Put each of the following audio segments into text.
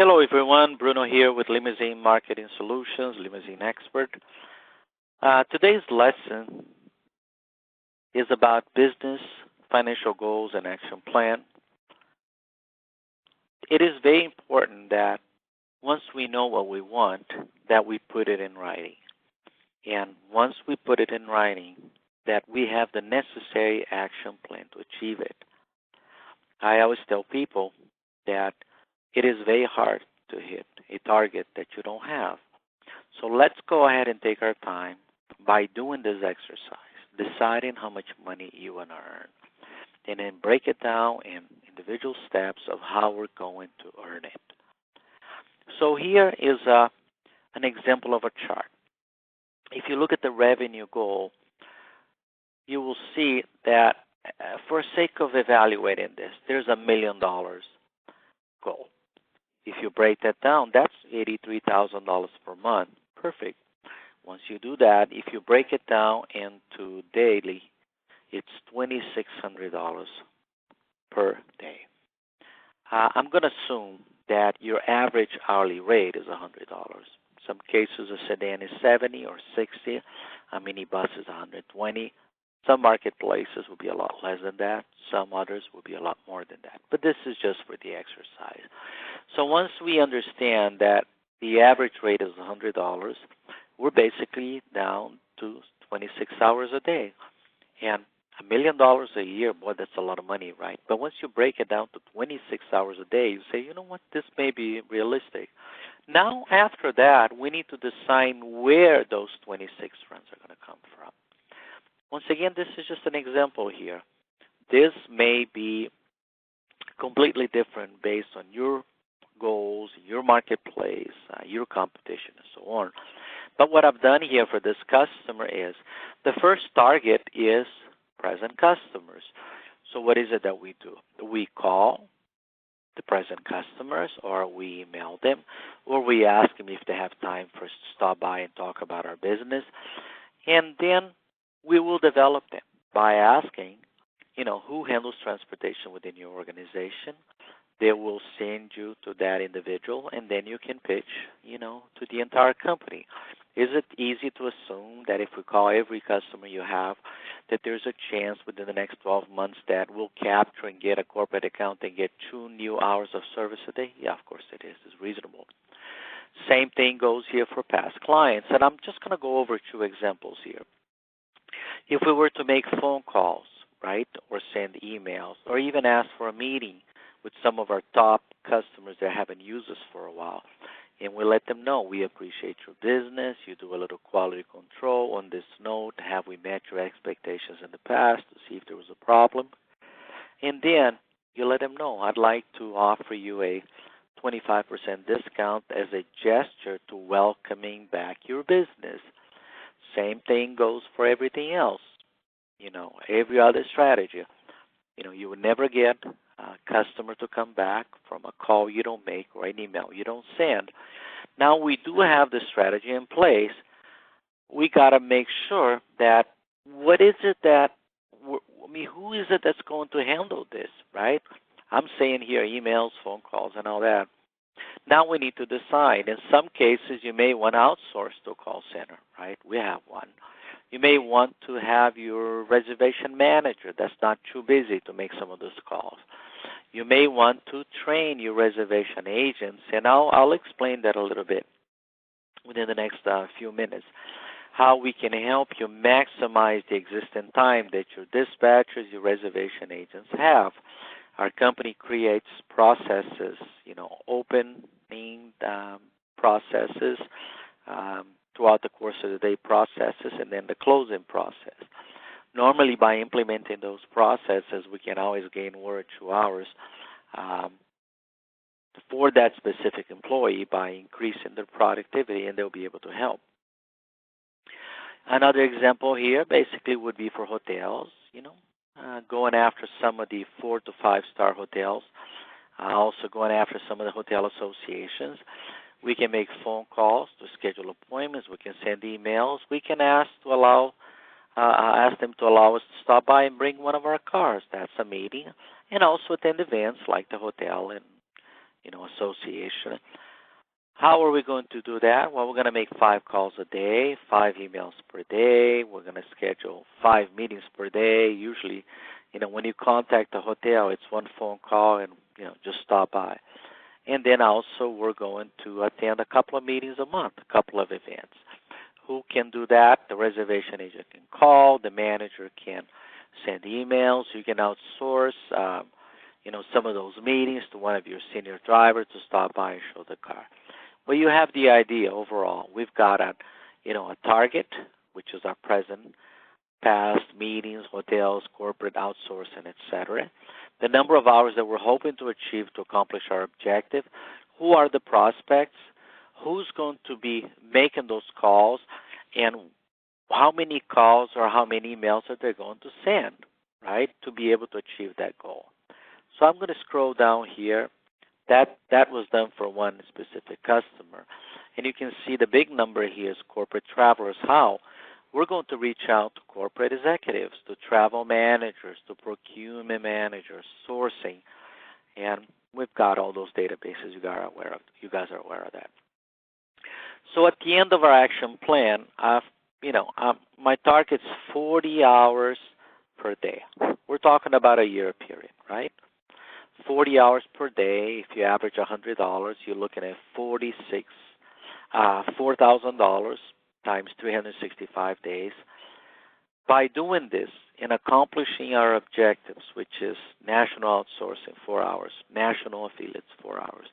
Hello everyone, Bruno here with Limousine Marketing Solutions, Limousine Expert. Today's lesson is about business, financial goals, and action plan. It is very important that once we know what we want, that we put it in writing. And once we put it in writing, that we have the necessary action plan to achieve it. I always tell people that it is very hard to hit a target that you don't have. So let's go ahead and take our time by doing this exercise, deciding how much money you want to earn, and then break it down in individual steps of how we're going to earn it. So here is an example of a chart. If you look at the revenue goal, you will see that for sake of evaluating this, there's $1 million goal. If you break that down, that's $83,000 per month. Perfect. Once you do that, if you break it down into daily, it's $2,600 per day. I'm going to assume that your average hourly rate is $100. Some cases a sedan is $70 or $60. A minibus is $120. Some marketplaces will be a lot less than that. Some others will be a lot more than that. But this is just for the exercise. So once we understand that the average rate is $100, we're basically down to 26 hours a day. And $1 million a year, boy, that's a lot of money, right? But once you break it down to 26 hours a day, you say, you know what, this may be realistic. Now, after that, we need to decide where those 26 runs are going to come from. Once again, this is just an example here. This may be completely different based on your goals, your marketplace, your competition, and so on. But what I've done here for this customer is the first target is present customers. So what is it that we do? We call the present customers, or we email them, or we ask them if they have time for us to stop by and talk about our business. And then we will develop them by asking, who handles transportation within your organization. They will send you to that individual, and then you can pitch, to the entire company. Is it easy to assume that if we call every customer you have, that there's a chance within the next 12 months that we'll capture and get a corporate account and get 2 new hours of service a day? Yeah, of course it is. It's reasonable. Same thing goes here for past clients, and I'm just going to go over 2 examples here. If we were to make phone calls, right, or send emails, or even ask for a meeting with some of our top customers that haven't used us for a while, and we let them know we appreciate your business, you do a little quality control on this note, have we met your expectations in the past to see if there was a problem, and then you let them know, I'd like to offer you a 25% discount as a gesture to welcoming back your business. Same thing goes for everything else, every other strategy. You would never get a customer to come back from a call you don't make or an email you don't send. Now, we do have the strategy in place. We got to make sure that who is it that's going to handle this, right? I'm saying here emails, phone calls, and all that. Now we need to decide. In some cases, you may want to outsource to a call center, right? We have one. You may want to have your reservation manager that's not too busy to make some of those calls. You may want to train your reservation agents, and I'll explain that a little bit within the next few minutes, how we can help you maximize the existing time that your dispatchers, your reservation agents have. Our company creates processes, opening processes throughout the course of the day processes, and then the closing process. Normally, by implementing those processes, we can always gain 1 or 2 hours for that specific employee by increasing their productivity, and they'll be able to help. Another example here basically would be for hotels, going after some of the 4 to 5 star hotels, also going after some of the hotel associations. We can make phone calls to schedule appointments. We can send emails. We can ask them to allow us to stop by and bring one of our cars. That's a meeting. And also attend events like the hotel and association. How are we going to do that? Well, we're going to make 5 calls a day, 5 emails per day. We're going to schedule 5 meetings per day. Usually, when you contact the hotel, it's 1 phone call and, just stop by. And then also we're going to attend a couple of meetings a month, a couple of events. Who can do that? The reservation agent can call. The manager can send emails. You can outsource, some of those meetings to one of your senior drivers to stop by and show the car. Well, you have the idea overall. We've got a target, which is our present, past, meetings, hotels, corporate outsourcing, etc. The number of hours that we're hoping to achieve to accomplish our objective. Who are the prospects? Who's going to be making those calls? And how many calls or how many emails are they going to send, right, to be able to achieve that goal? So I'm going to scroll down here. That was done for one specific customer. And you can see the big number here is corporate travelers. How? We're going to reach out to corporate executives, to travel managers, to procurement managers, sourcing, and we've got all those databases. You guys are aware of that. So at the end of our action plan, my target's 40 hours per day. We're talking about a year period, right? 40 hours per day. If you average $100, you're looking at $4,000 times 365 days. By doing this and accomplishing our objectives, which is national outsourcing 4 hours, national affiliates 4 hours,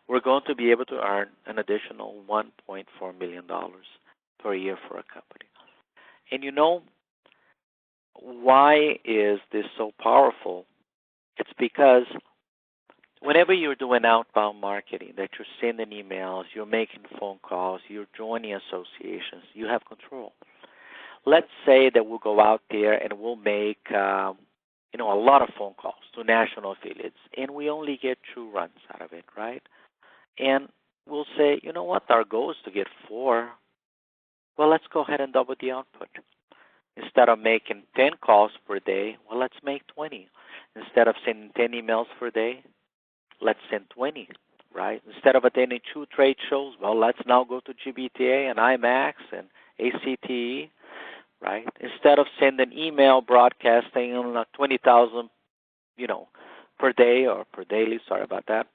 we're going to be able to earn an additional $1.4 million per year for a company. And why is this so powerful? It's because whenever you're doing outbound marketing, that you're sending emails, you're making phone calls, you're joining associations, you have control. Let's say that we'll go out there and we'll make a lot of phone calls to national affiliates, and we only get 2 runs out of it, right? And we'll say, you know what, our goal is to get 4. Well, let's go ahead and double the output. Instead of making 10 calls per day, well, let's make 20. Instead of sending 10 emails per day, let's send 20, right? Instead of attending 2 trade shows, well, let's now go to GBTA and IMAX and ACTE, right? Instead of sending email broadcasting 20,000, per day or per daily, sorry about that,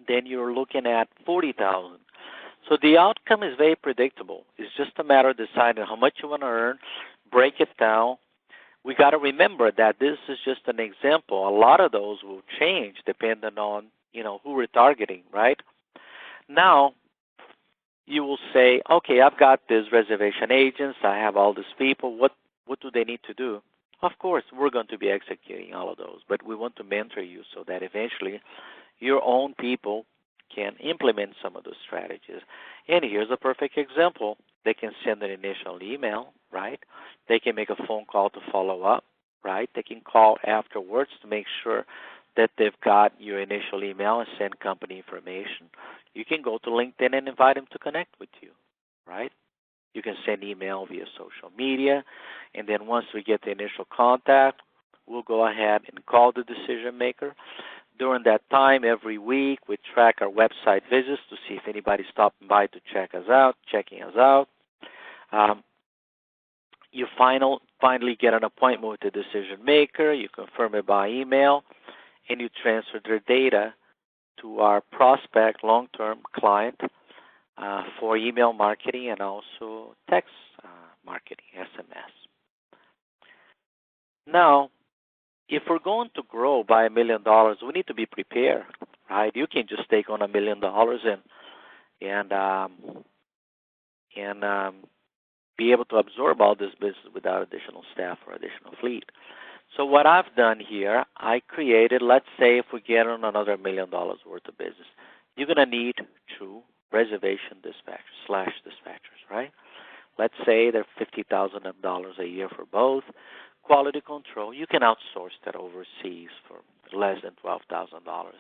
then you're looking at 40,000. So the outcome is very predictable. It's just a matter of deciding how much you want to earn, break it down. We got to remember that this is just an example. A lot of those will change depending on, who we're targeting, right? Now, you will say, okay, I've got these reservation agents. I have all these people. What do they need to do? Of course, we're going to be executing all of those, but we want to mentor you so that eventually your own people can implement some of those strategies. And here's a perfect example. They can send an initial email, right? They can make a phone call to follow up, right? They can call afterwards to make sure that they've got your initial email and send company information. You can go to LinkedIn and invite them to connect with you, right? You can send email via social media, and then once we get the initial contact, we'll go ahead and call the decision maker. During that time, every week, we track our website visits to see if anybody's stopping by to checking us out. You finally get an appointment with the decision maker. You confirm it by email, and you transfer their data to our prospect, long-term client, for email marketing and also text marketing, SMS. Now, if we're going to grow by $1 million, we need to be prepared, right? You can't just take on $1 million and be able to absorb all this business without additional staff or additional fleet. So what I've done here, I created, let's say if we get on another $1 million worth of business, you're going to need 2 reservation dispatchers, right? Let's say they're $50,000 a year for both. Quality control, you can outsource that overseas for less than $12,000.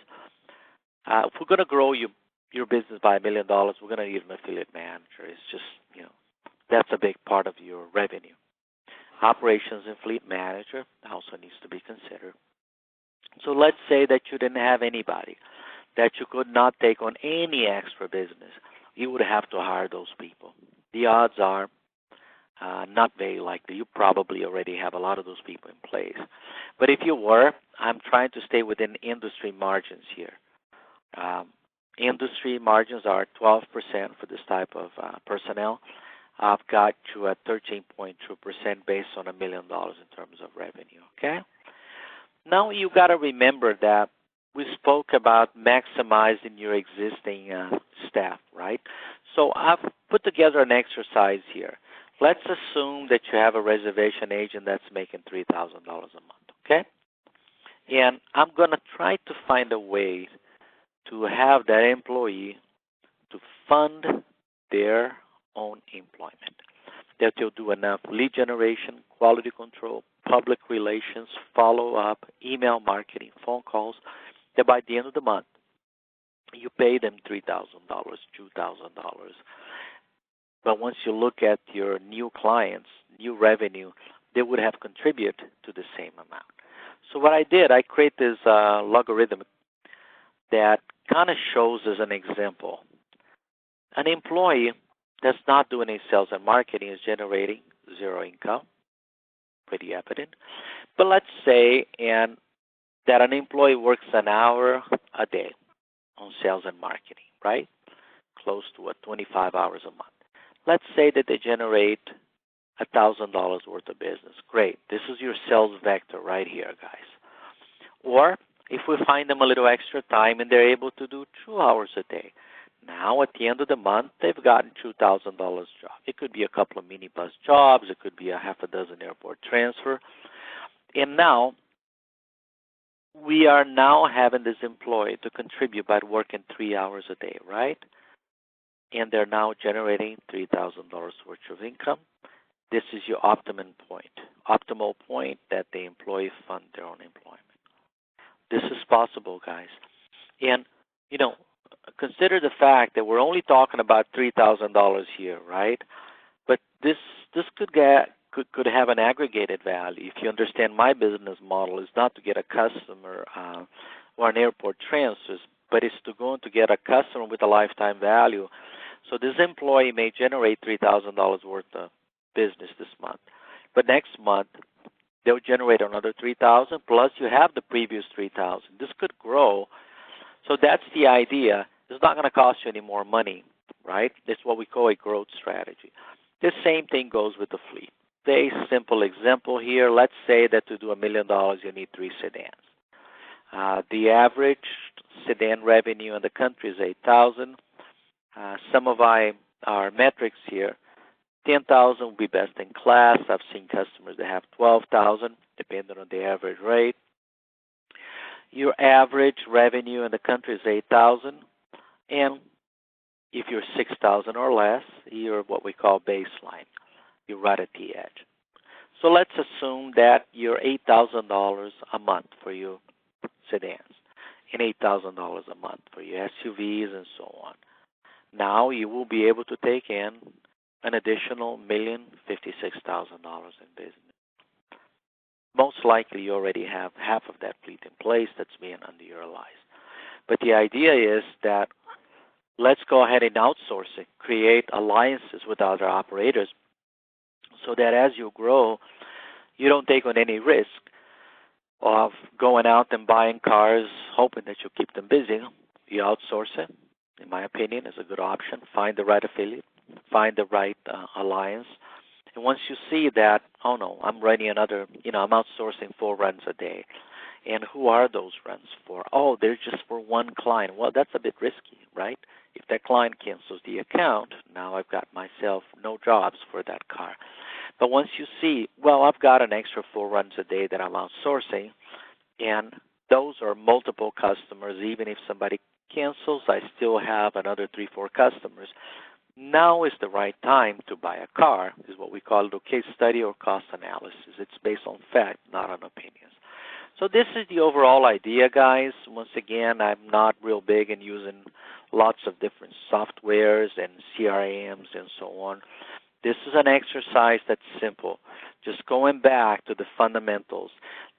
If we're going to grow your business by $1 million, we're going to need an affiliate manager. It's just, that's a big part of your revenue. Operations and fleet manager also needs to be considered. So let's say that you didn't have anybody. that you could not take on any extra business, you would have to hire those people. The odds are not very likely. You probably already have a lot of those people in place. But if you were, I'm trying to stay within industry margins here. Industry margins are 12% for this type of personnel. I've got you at 13.2% based on $1 million in terms of revenue, okay? Now you got to remember that we spoke about maximizing your existing staff, right? So I've put together an exercise here. Let's assume that you have a reservation agent that's making $3,000 a month, okay? And I'm going to try to find a way to have that employee to fund their own employment. That you'll do enough lead generation, quality control, public relations, follow-up, email marketing, phone calls, that by the end of the month, you pay them $3,000, $2,000. But once you look at your new clients, new revenue, they would have contributed to the same amount. So what I did, I create this logarithm that kind of shows as an example. An employee that's not doing any sales and marketing is generating zero income, pretty evident. But let's say that an employee works an hour a day on sales and marketing, right? Close to 25 hours a month. Let's say that they generate $1,000 worth of business. Great. This is your sales vector right here, guys. Or if we find them a little extra time and they're able to do 2 hours a day, now at the end of the month, they've gotten $2,000 job. It could be a couple of minibus jobs. It could be a half a dozen airport transfer. And now, we are now having this employee to contribute by working 3 hours a day, right? And they're now generating $3,000 worth of income. This is your optimal point that the employee fund their own employment. This is possible, guys. And, consider the fact that we're only talking about $3,000 here, right? But this could have an aggregated value. If you understand my business model is not to get a customer or an airport transfers, but it's to go to get a customer with a lifetime value. So this employee may generate $3,000 worth of business this month, but next month they'll generate another $3,000 plus you have the previous $3,000. This could grow. So that's the idea. It's not going to cost you any more money, right? It's what we call a growth strategy. The same thing goes with the fleet. Very simple example here. Let's say that to do $1 million, you need 3 sedans. The average sedan revenue in the country is $8,000. Some of our metrics here, $10,000 would be best in class. I've seen customers that have $12,000, depending on the average rate. Your average revenue in the country is $8,000, and if you're $6,000 or less, you're what we call baseline. You're right at the edge. So let's assume that you're $8,000 a month for your sedans and $8,000 a month for your SUVs and so on. Now you will be able to take in an additional $1,056,000 in business. Most likely you already have half of that fleet in place that's being underutilized. But the idea is that let's go ahead and outsource it, create alliances with other operators so that as you grow, you don't take on any risk of going out and buying cars hoping that you'll keep them busy. You outsource it, in my opinion, is a good option. Find the right affiliate, find the right alliance. And once you see that, oh no, I'm running another, I'm outsourcing 4 runs a day. And who are those runs for? Oh, they're just for one client. Well, that's a bit risky, right? If that client cancels the account, now I've got myself no jobs for that car. But once you see, well, I've got an extra 4 runs a day that I'm outsourcing, and those are multiple customers. Even if somebody cancels, I still have another 3-4 customers. Now is the right time to buy a car, is what we call a case study or cost analysis. It's based on fact, not on opinions. So this is the overall idea, guys. Once again, I'm not real big in using lots of different softwares and CRMs and so on. This is an exercise that's simple. Just going back to the fundamentals.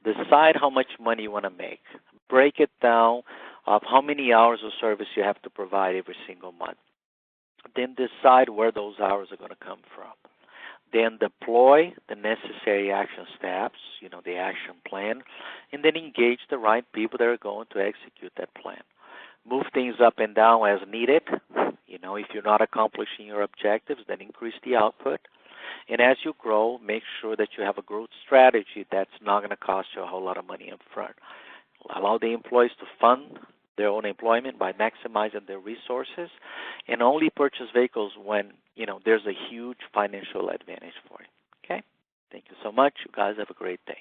Decide how much money you want to make. Break it down of how many hours of service you have to provide every single month. Then decide where those hours are going to come from. Then deploy the necessary action steps, the action plan, and then engage the right people that are going to execute that plan. Move things up and down as needed. If you're not accomplishing your objectives, then increase the output. And as you grow, make sure that you have a growth strategy that's not going to cost you a whole lot of money up front. Allow the employees to fund their own employment by maximizing their resources, and only purchase vehicles when there's a huge financial advantage for it. Okay? Thank you so much. You guys have a great day.